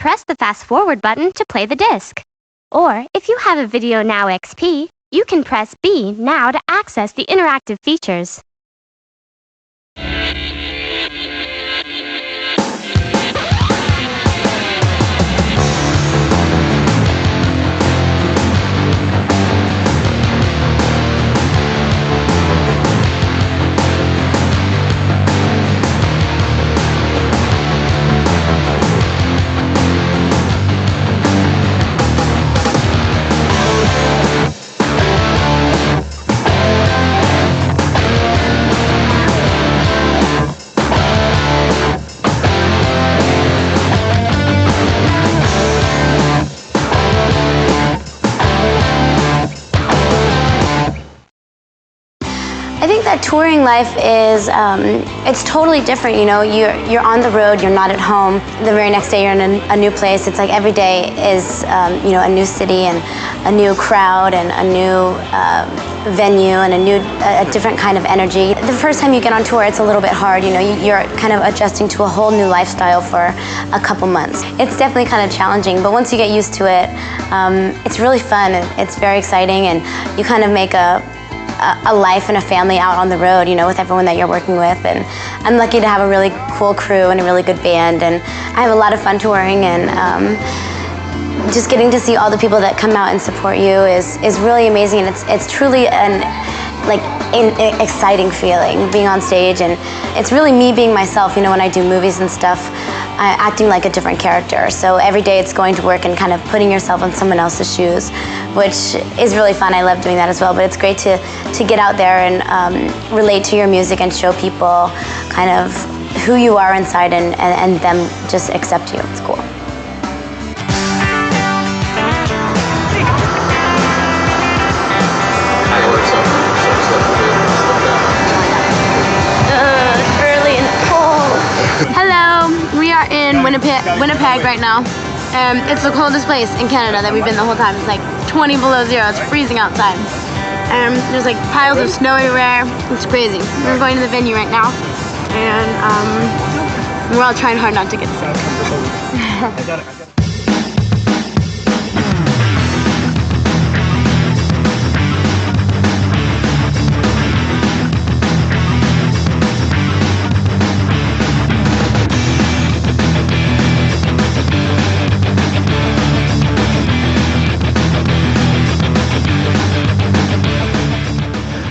press the fast forward button to play the disc. Or, if you have a Video Now XP, you can press B now to access the interactive features. I think that touring life is, it's totally different, you know, you're on the road, you're not at home. The very next day you're in a new place. It's like every day is, you know, a new city and a new crowd and a new venue and a different kind of energy. The first time you get on tour, it's a little bit hard, you know, you're kind of adjusting to a whole new lifestyle for a couple months. It's definitely kind of challenging, but once you get used to it, it's really fun. It's very exciting, and you kind of make a life and a family out on the road, you know, with everyone that you're working with. And I'm lucky to have a really cool crew and a really good band, and I have a lot of fun touring, and just getting to see all the people that come out and support you is really amazing, and it's truly an exciting feeling being on stage, and it's really me being myself, you know, when I do movies and stuff. Acting like a different character. So every day it's going to work and kind of putting yourself in someone else's shoes, which is really fun. I love doing that as well, but it's great to get out there and relate to your music and show people kind of who you are inside, and them just accept you. It's cool. Early and cold. Hello, we are in Winnipeg right now. It's the coldest place in Canada that we've been the whole time. It's like 20 below zero. It's freezing outside. There's like piles of snow everywhere. It's crazy. We're going to the venue right now, and we're all trying hard not to get sick.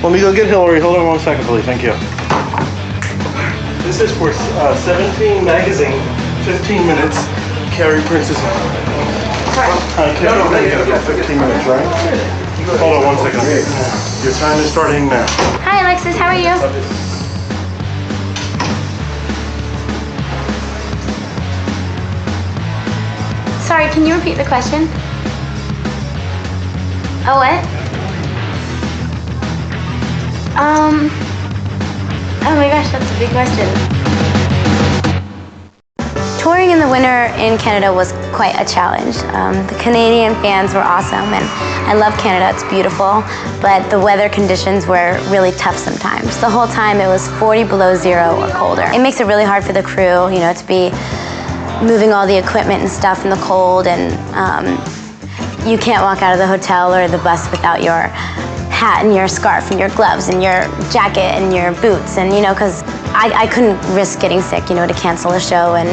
Let me go get Hilary. Hold on 1 second, please. Thank you. This is for 17 magazine, 15 minutes. Carrie Princess. No, 15 minutes, right? Hold on 1 second. Your time is starting now. Hi, Alexis. How are you? Sorry, can you repeat the question? Oh, what? Oh my gosh, that's a big question. Touring in the winter in Canada was quite a challenge. The Canadian fans were awesome, and I love Canada, it's beautiful, but the weather conditions were really tough sometimes. The whole time it was 40 below zero or colder. It makes it really hard for the crew, you know, to be moving all the equipment and stuff in the cold, and you can't walk out of the hotel or the bus without your hat and your scarf and your gloves and your jacket and your boots, and you know, because I couldn't risk getting sick, you know, to cancel a show, and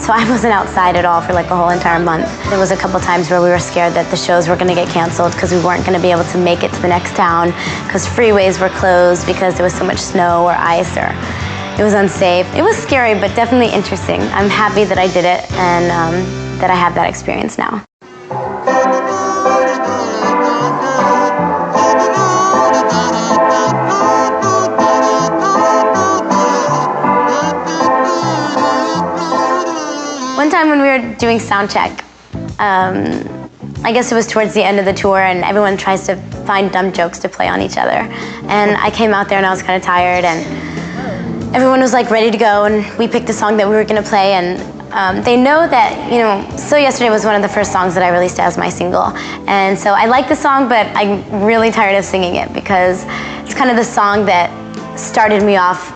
so I wasn't outside at all for like the whole entire month. There was a couple times where we were scared that the shows were going to get canceled because we weren't going to be able to make it to the next town because freeways were closed because there was so much snow or ice, or it was unsafe. It was scary, but definitely interesting. I'm happy that I did it, and that I have that experience now. One time when we were doing sound check, I guess it was towards the end of the tour, and everyone tries to find dumb jokes to play on each other. And I came out there and I was kind of tired, and everyone was like ready to go, and we picked the song that we were going to play, and they know that, you know, So Yesterday was one of the first songs that I released as my single. And so I like the song, but I'm really tired of singing it because it's kind of the song that started me off,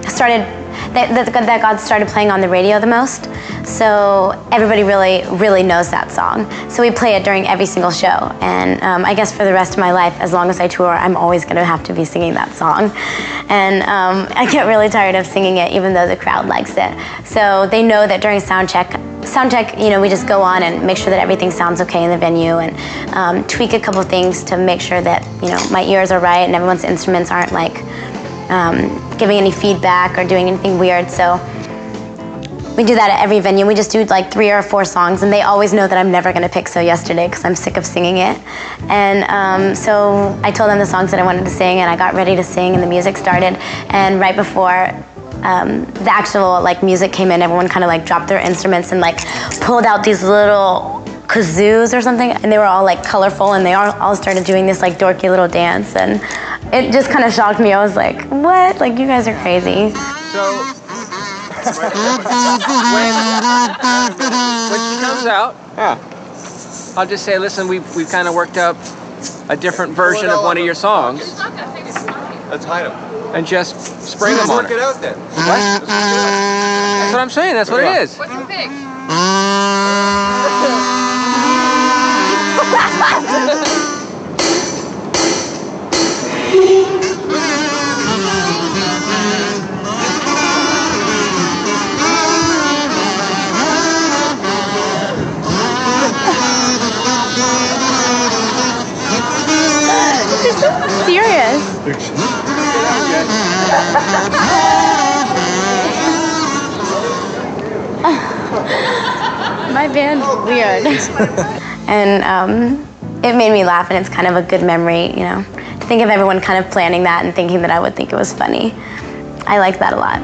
started that God started playing on the radio the most. So everybody really knows that song. So we play it during every single show. And I guess for the rest of my life, as long as I tour, I'm always going to have to be singing that song. And I get really tired of singing it, even though the crowd likes it. So they know that during sound check, you know, we just go on and make sure that everything sounds okay in the venue, and tweak a couple things to make sure that, you know, my ears are right and everyone's instruments aren't like giving any feedback or doing anything weird. So we do that at every venue. We just do like 3 or 4 songs, and they always know that I'm never going to pick So Yesterday because I'm sick of singing it. And so I told them the songs that I wanted to sing, and I got ready to sing, and the music started. And right before the actual like music came in, everyone kind of like dropped their instruments and like pulled out these little kazoos or something, and they were all like colorful, and they all started doing this like dorky little dance, and it just kind of shocked me. I was like, what? Like, you guys are crazy. So when she comes out, I'll just say, listen, we've kind of worked up a different version of one of your songs. Let's hide him. And just spring them on her. Work it out then. What? That's what I'm saying. That's what it is. What's the pick? Serious. My band's weird. And it made me laugh, and it's kind of a good memory, you know, to think of everyone kind of planning that and thinking that I would think it was funny. I like that a lot.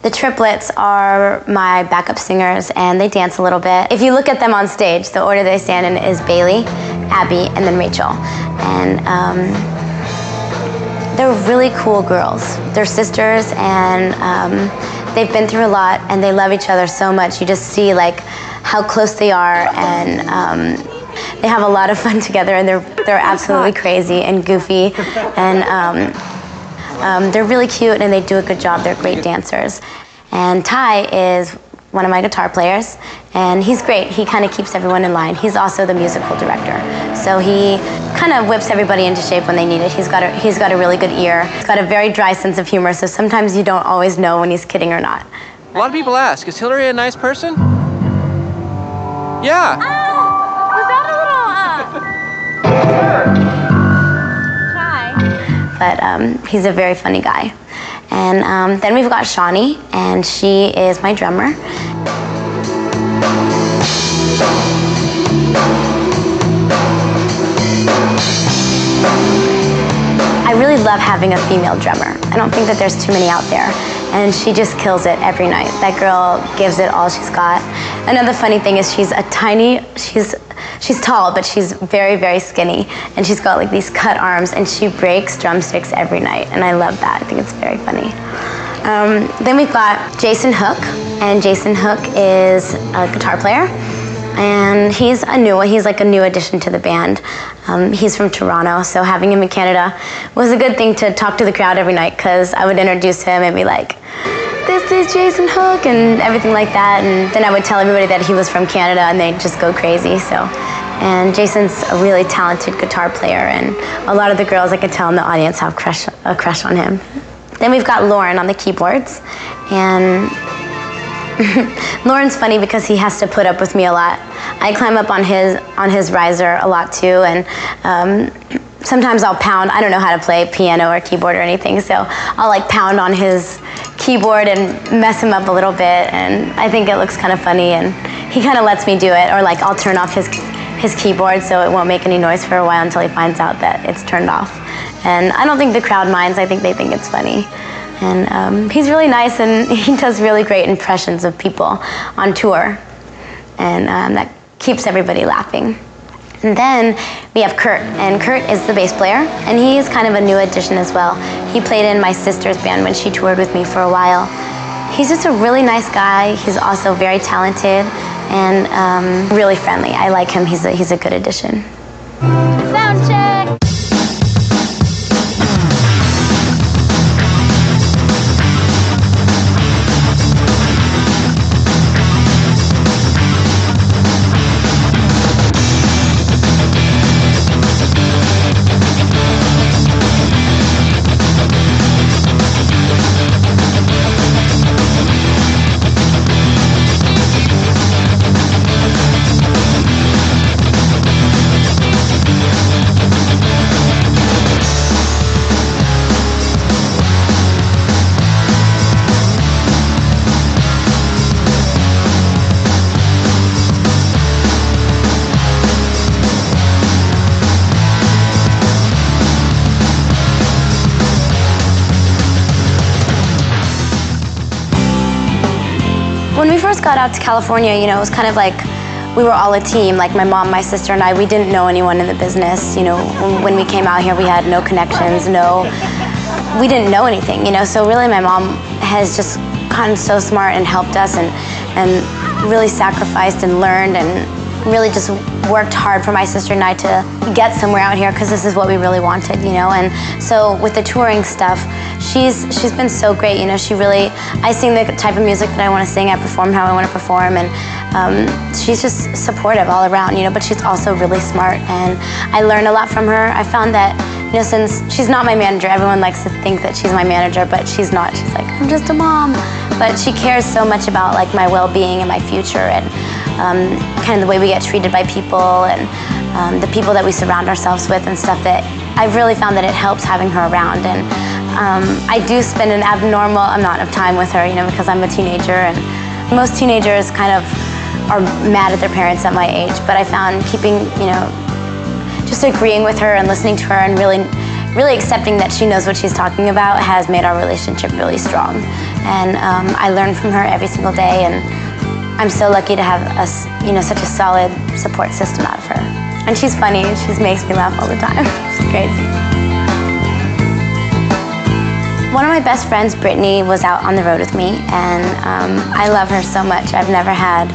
The triplets are my backup singers, and they dance a little bit. If you look at them on stage, the order they stand in is Bailey, Abby, and then Rachel. And they're really cool girls. They're sisters, and they've been through a lot, and they love each other so much. You just see like how close they are, and they have a lot of fun together, and they're absolutely crazy and goofy, and they're really cute, and they do a good job. They're great dancers. And Ty is one of my guitar players, and he's great. He kind of keeps everyone in line. He's also the musical director, so he kind of whips everybody into shape when they need it. He's got a really good ear. He's got a very dry sense of humor, so sometimes you don't always know when he's kidding or not. A lot of people ask, is Hilary a nice person? Yeah. Was that a little Ty? But he's a very funny guy. And then we've got Shawnee, and she is my drummer. I really love having a female drummer. I don't think that there's too many out there, and she just kills it every night. That girl gives it all she's got. Another funny thing is she's tall, but she's very, very skinny, and she's got like these cut arms, and she breaks drumsticks every night, and I love that. I think it's very funny. Then we've got Jason Hook, and Jason Hook is a guitar player, and he's like a new addition to the band. He's from Toronto, so having him in Canada was a good thing to talk to the crowd every night, because I would introduce him and be like, this is Jason Hook, and everything like that, and then I would tell everybody that he was from Canada, and they'd just go crazy. And Jason's a really talented guitar player, and a lot of the girls I could tell in the audience have a crush on him. Then we've got Lauren on the keyboards, and Lauren's funny because he has to put up with me a lot. I climb up on his riser a lot too, and sometimes I'll pound. I don't know how to play piano or keyboard or anything, so I'll like pound on his keyboard and mess him up a little bit, and I think it looks kind of funny, and he kind of lets me do it, or like I'll turn off his keyboard so it won't make any noise for a while until he finds out that it's turned off. And I don't think the crowd minds. I think they think it's funny. And he's really nice, and he does really great impressions of people on tour. And that keeps everybody laughing. And then we have Kurt, and Kurt is the bass player, and he is kind of a new addition as well. He played in my sister's band when she toured with me for a while. He's just a really nice guy. He's also very talented and really friendly. I like him. He's a good addition. Sound check. When we first got out to California, you know, it was kind of like we were all a team, like my mom, my sister, and I. We didn't know anyone in the business. You know, when we came out here, we had no connections, we didn't know anything, you know. So really my mom has just gotten so smart and helped us and really sacrificed and learned and really just worked hard for my sister and I to get somewhere out here because this is what we really wanted, you know. And so with the touring stuff, she's been so great, you know. I sing the type of music that I want to sing, I perform how I want to perform, and she's just supportive all around, you know, but she's also really smart, and I learned a lot from her. I found that, you know, since she's not my manager, everyone likes to think that she's my manager, but she's not. She's like, I'm just a mom. But she cares so much about like my well-being and my future, and kind of the way we get treated by people, and the people that we surround ourselves with and stuff, that I've really found that it helps having her around. And I do spend an abnormal amount of time with her, you know, because I'm a teenager, and most teenagers kind of are mad at their parents at my age, but I found keeping, you know, just agreeing with her and listening to her and really accepting that she knows what she's talking about has made our relationship really strong. And I learn from her every single day, and I'm so lucky to have such a solid support system out of her. And she's funny, and she makes me laugh all the time. She's crazy. One of my best friends, Brittany, was out on the road with me, and I love her so much. I've never had,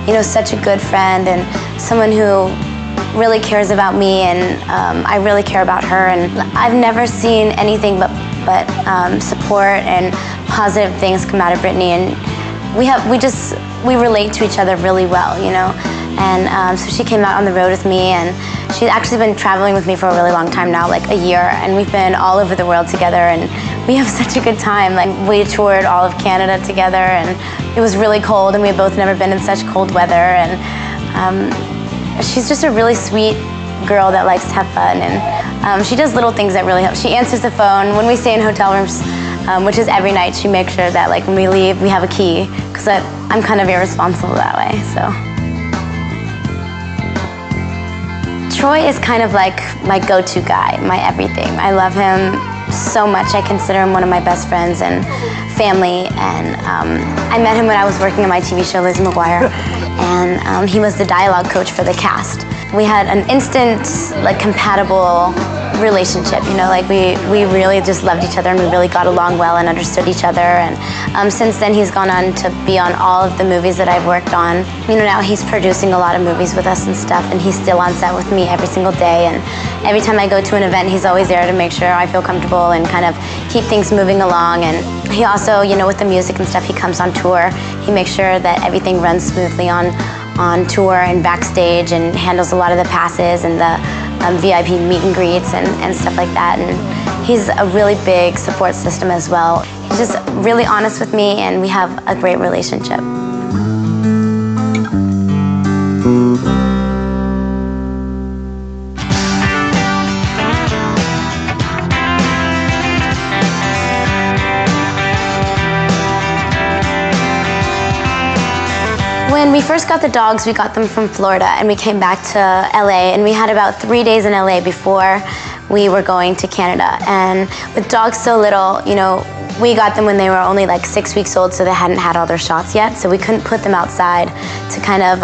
you know, such a good friend and someone who really cares about me, and I really care about her. And I've never seen anything but support and positive things come out of Brittany, and we relate to each other really well, you know. And so she came out on the road with me, and she's actually been traveling with me for a really long time now, like a year, and we've been all over the world together, and we have such a good time. Like, we toured all of Canada together, and it was really cold, and we had both never been in such cold weather, and she's just a really sweet girl that likes to have fun, and she does little things that really help. She answers the phone when we stay in hotel rooms, which is every night. She makes sure that, like, when we leave, we have a key, because I'm kind of irresponsible that way, so. Troy is kind of like my go-to guy, my everything. I love him so much. I consider him one of my best friends and family, and I met him when I was working on my TV show, Lizzie McGuire, and he was the dialogue coach for the cast. We had an instant, like, compatible relationship, you know, like we really just loved each other, and we really got along well and understood each other. And since then, he's gone on to be on all of the movies that I've worked on. You know, now he's producing a lot of movies with us and stuff, and he's still on set with me every single day, and every time I go to an event, he's always there to make sure I feel comfortable and kind of keep things moving along. And he also, you know, with the music and stuff, he comes on tour. He makes sure that everything runs smoothly on tour and backstage, and handles a lot of the passes and the VIP meet and greets and stuff like that. And he's a really big support system as well. He's just really honest with me, and we have a great relationship. When we first got the dogs, we got them from Florida, and we came back to LA, and we had about 3 days in LA before we were going to Canada. And with dogs so little, you know, we got them when they were only like 6 weeks old, so they hadn't had all their shots yet, so we couldn't put them outside to kind of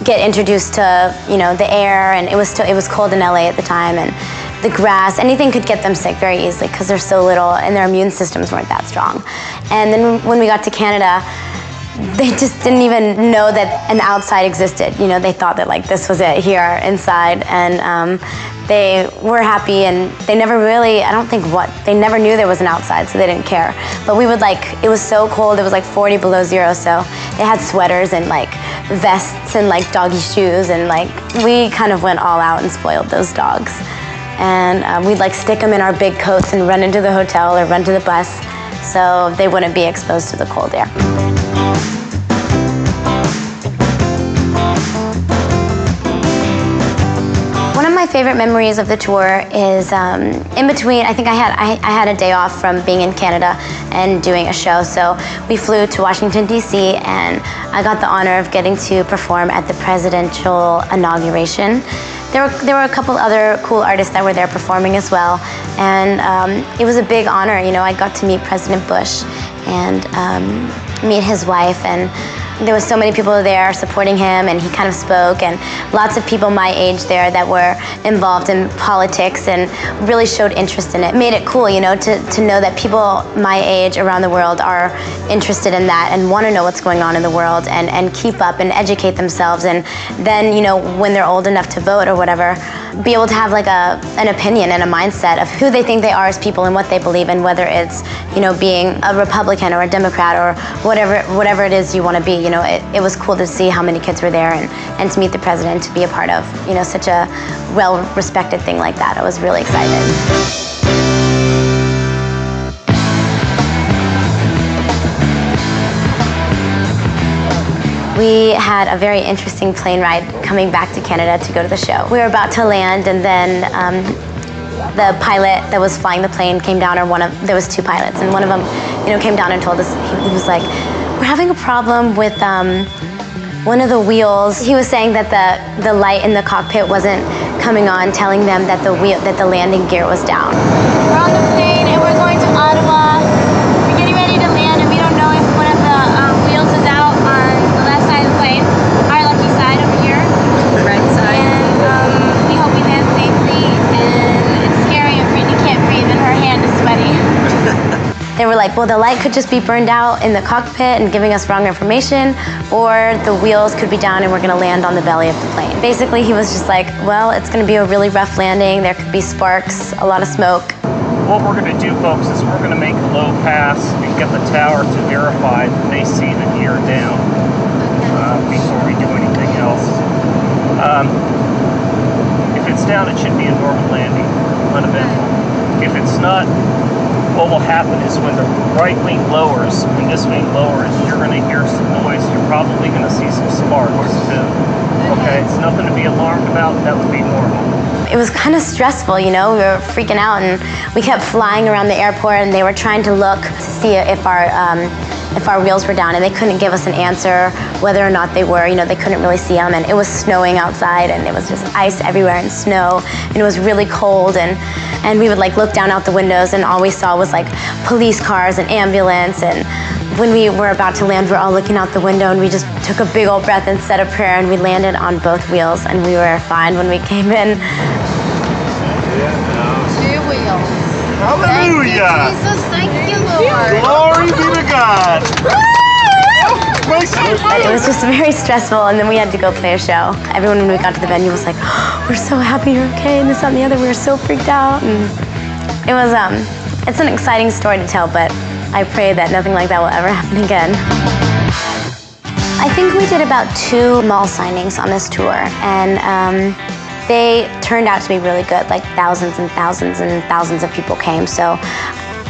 get introduced to, you know, the air, and it was cold in LA at the time, and the grass, anything could get them sick very easily because they're so little and their immune systems weren't that strong. And then when we got to Canada, they just didn't even know that an outside existed. You know, they thought that like this was it here inside, and they were happy, and they never really, they never knew there was an outside, so they didn't care. But we would it was so cold, it was like 40 below zero, so they had sweaters and like vests and like doggy shoes, and like we kind of went all out and spoiled those dogs. And we'd like stick them in our big coats and run into the hotel or run to the bus so they wouldn't be exposed to the cold air. One of my favorite memories of the tour is in between. I think I had a day off from being in Canada and doing a show, so we flew to Washington, D.C., and I got the honor of getting to perform at the presidential inauguration. There were a couple other cool artists that were there performing as well, and it was a big honor. You know, I got to meet President Bush and meet his wife, and there was so many people there supporting him, and he kind of spoke, and lots of people my age there that were involved in politics and really showed interest in it. Made it cool, you know, to know that people my age around the world are interested in that and want to know what's going on in the world and keep up and educate themselves, and then, you know, when they're old enough to vote or whatever, be able to have like an opinion and a mindset of who they think they are as people and what they believe in, whether it's, you know, being a Republican or a Democrat or whatever it is you want to be. You know, it was cool to see how many kids were there, and to meet the president, to be a part of, you know, such a well-respected thing like that. I was really excited. We had a very interesting plane ride coming back to Canada to go to the show. We were about to land, and then the pilot that was flying the plane came down, there was two pilots, and one of them, you know, came down and told us, he was like, we're having a problem with one of the wheels. He was saying that the light in the cockpit wasn't coming on, telling them that the landing gear was down. We're on the plane and we're going to Ottawa. We're getting ready to land, and we don't know if one of the wheels is out on the left side of the plane, our lucky side over here. Right side. And we hope we land safely, and it's scary, and Brittany can't breathe and her hand is sweaty. They were like, well, the light could just be burned out in the cockpit and giving us wrong information, or the wheels could be down and we're gonna land on the belly of the plane. Basically, he was just like, well, it's gonna be a really rough landing. There could be sparks, a lot of smoke. What we're gonna do, folks, is we're gonna make a low pass and get the tower to verify that they see the gear down before we do anything else. If it's down, it should be a normal landing, uneventful. If it's not, what will happen is when the right wing lowers and this wing lowers, you're going to hear some noise. You're probably going to see some sparks too. Okay, it's nothing to be alarmed about. That would be normal. It was kind of stressful, you know. We were freaking out, and we kept flying around the airport, and they were trying to look to see if our wheels were down, and they couldn't give us an answer whether or not they were. You know, they couldn't really see them, and it was snowing outside, and it was just ice everywhere and snow, and it was really cold, and we would like look down out the windows, and all we saw was like police cars and ambulance. And when we were about to land, we were all looking out the window, and we just took a big old breath and said a prayer, and we landed on both wheels, and we were fine when we came in. Two wheels. Hallelujah! Jesus, thank you, Lord. Glory be to God! It was just very stressful, and then we had to go play a show. Everyone, when we got to the venue, was like, oh, we're so happy you're okay, and this, that, and the other. We were so freaked out. And it was, it's an exciting story to tell, but I pray that nothing like that will ever happen again. I think we did about 2 mall signings on this tour, and they turned out to be really good. Like thousands and thousands and thousands of people came, so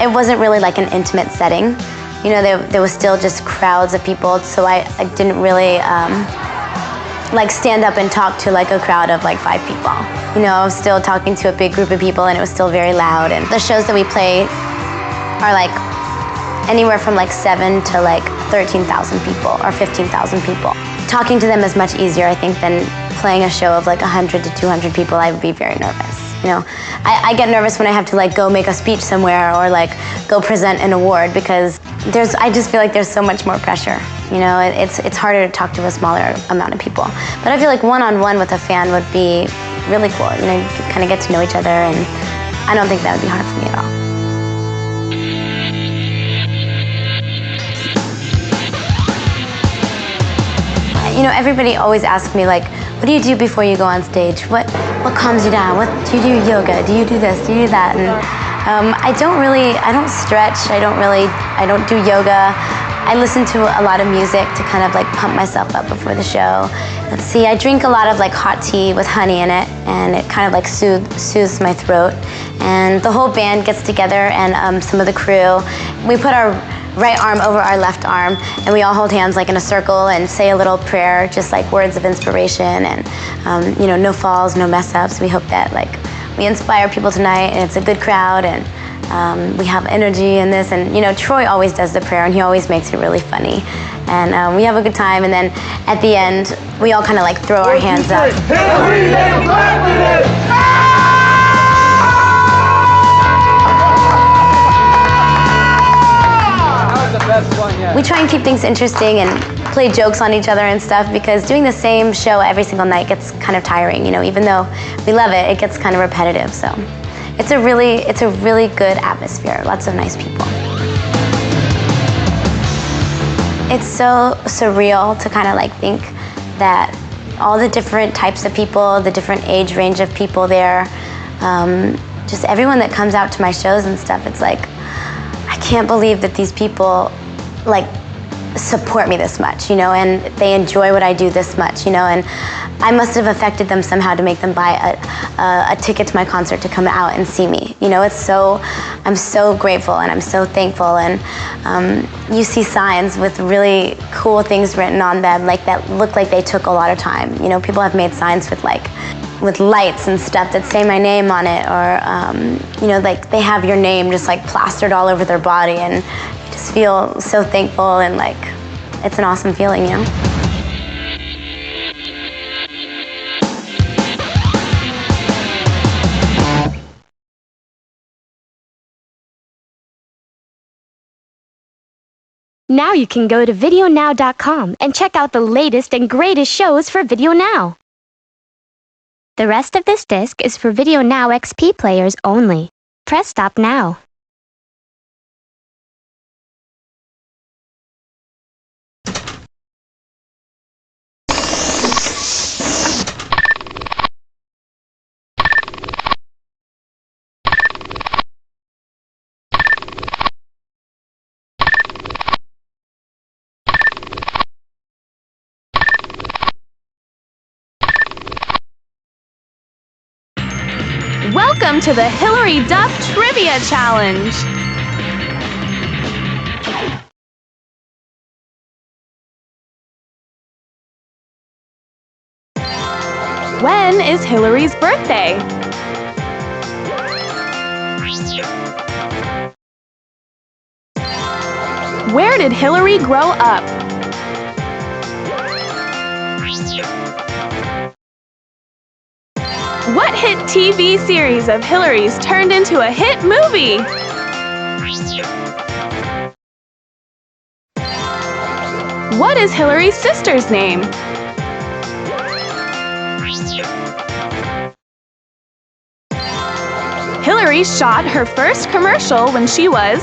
it wasn't really like an intimate setting. You know, there was still just crowds of people, so I didn't really like stand up and talk to like a crowd of like 5 people. You know, I was still talking to a big group of people, and it was still very loud. And the shows that we play are like anywhere from like 7 to like 13,000 people or 15,000 people. Talking to them is much easier, I think, than playing a show of like 100 to 200 people. I would be very nervous. You know, I get nervous when I have to like go make a speech somewhere or like go present an award, because I just feel like there's so much more pressure. You know, it's harder to talk to a smaller amount of people. But I feel like one-on-one with a fan would be really cool. You know, you could kind of get to know each other, and I don't think that would be hard for me at all. You know, everybody always asks me, like, what do you do before you go on stage? What calms you down? What do you do yoga? Do you do this? Do you do that? And I don't stretch. I don't do yoga. I listen to a lot of music to kind of like pump myself up before the show. Let's see, I drink a lot of like hot tea with honey in it, and it kind of like soothes my throat. And the whole band gets together, and some of the crew, we put our right arm over our left arm, and we all hold hands like in a circle and say a little prayer, just like words of inspiration, and you know, no falls, no mess ups. We hope that like we inspire people tonight, and it's a good crowd, and we have energy in this. And you know, Troy always does the prayer, and he always makes it really funny, and we have a good time. And then at the end, we all kind of like throw our hands up. Hilary, they clap with it! We try and keep things interesting and play jokes on each other and stuff, because doing the same show every single night gets kind of tiring. You know, even though we love it, it gets kind of repetitive. So it's a really good atmosphere. Lots of nice people. It's so surreal to kind of like think that all the different types of people, the different age range of people there, just everyone that comes out to my shows and stuff. It's like, I can't believe that these people like support me this much, you know, and they enjoy what I do this much, you know, and I must have affected them somehow to make them buy a ticket to my concert to come out and see me. You know, I'm so grateful, and I'm so thankful. And you see signs with really cool things written on them, like that look like they took a lot of time. You know, people have made signs with lights and stuff that say my name on it, or you know, like they have your name just like plastered all over their body, and you just feel so thankful, and like it's an awesome feeling, you know. Now you can go to videonow.com and check out the latest and greatest shows for Video Now. The rest of this disc is for Video Now XP players only. Press stop now. Welcome to the Hilary Duff Trivia Challenge! When is Hilary's birthday? Where did Hilary grow up? What hit TV series of Hilary's turned into a hit movie? What is Hilary's sister's name? Hilary shot her first commercial when she was...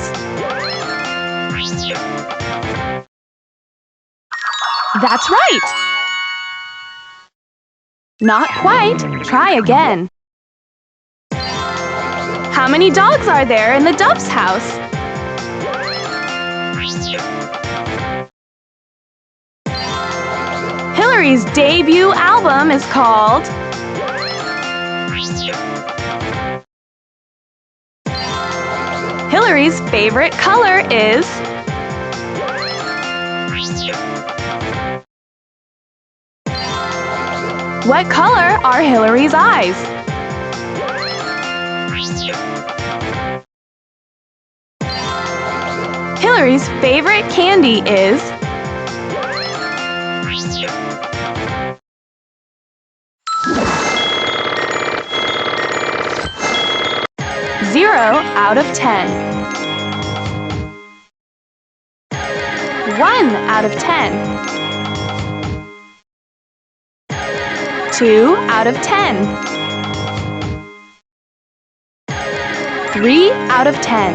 That's right! Not quite. Try again. How many dogs are there in the Duff's house? Hilary's debut album is called... Hilary's favorite color is... What color are Hilary's eyes? Hilary's favorite candy is... Zero out of 10. 1 out of 10. 2 out of 10. 3 out of 10.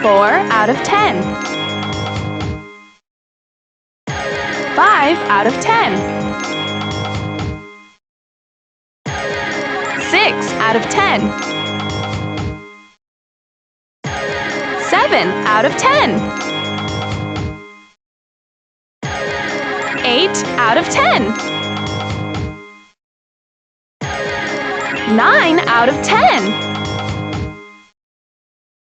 4 out of 10. 5 out of 10. 6 out of 10. 7 out of 10. 8 out of 10. 9 out of 10.